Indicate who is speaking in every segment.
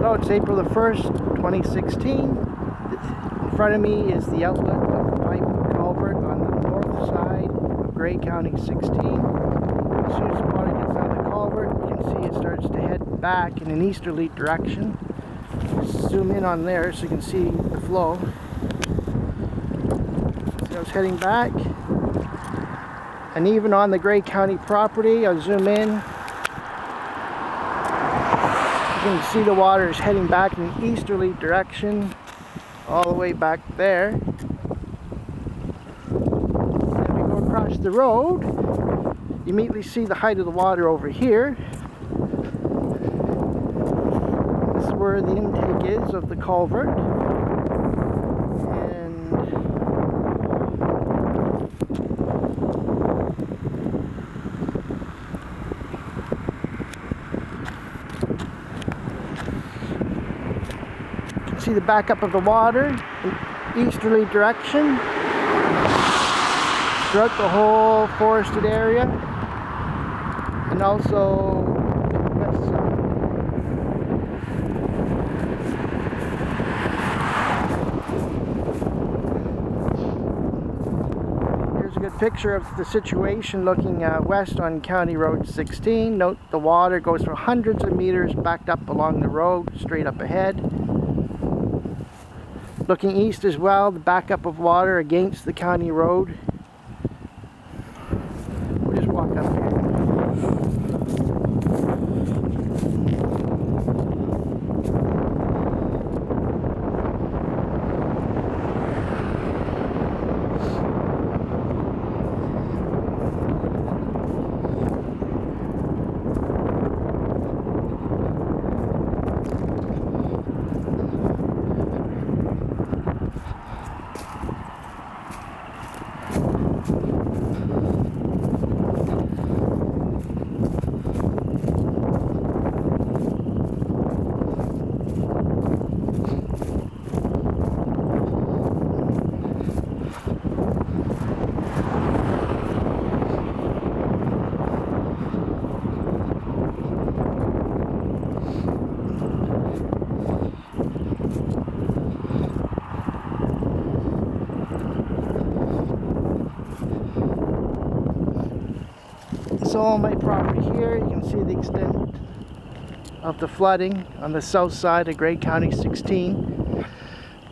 Speaker 1: Hello, it's April the 1st, 2016. In front of me is the outlet of the pipe culvert on the north side of Grey County 16. As soon as the water gets out of the culvert, you can see it starts to head back in an easterly direction. Zoom in on there so you can see the flow. So it's heading back. And even on the Grey County property, I'll zoom in. You can see the water is heading back in an easterly direction all the way back there. And we go across the road, you immediately see the height of the water over here. This is where the intake is of the culvert. See the backup of the water in easterly direction throughout the whole forested area, and also west side. Here's a good picture of the situation looking west on County Road 16. Note the water goes for hundreds of meters backed up along the road straight up ahead. Looking east as well, the backup of water against the county road. We'll just walk up here. So on my property here, you can see the extent of the flooding on the south side of Grey County 16.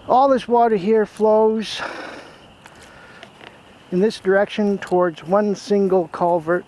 Speaker 1: All this water here flows in this direction towards one single culvert.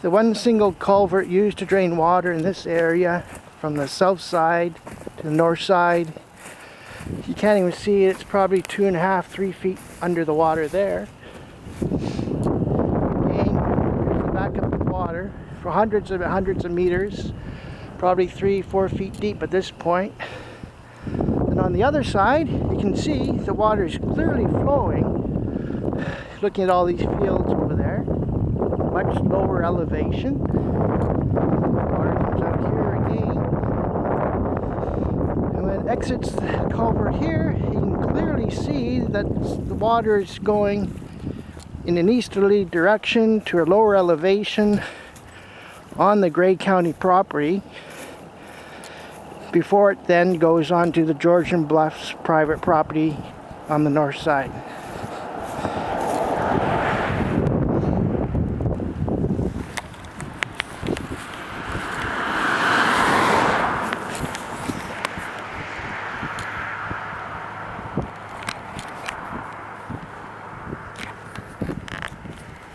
Speaker 1: The one single culvert used to drain water in this area from the south side to the north side. You can't even see it. It's probably 2.5, 3 feet under the water there. And here's the backup of water for hundreds of meters, probably 3-4 feet deep at this point. And on the other side, you can see the water is clearly flowing. Looking at all these fields over there. Much lower elevation. Water comes out here again. And when it exits the culvert here, you can clearly see that the water is going in an easterly direction to a lower elevation on the Grey County property before it then goes on to the Georgian Bluffs private property on the north side.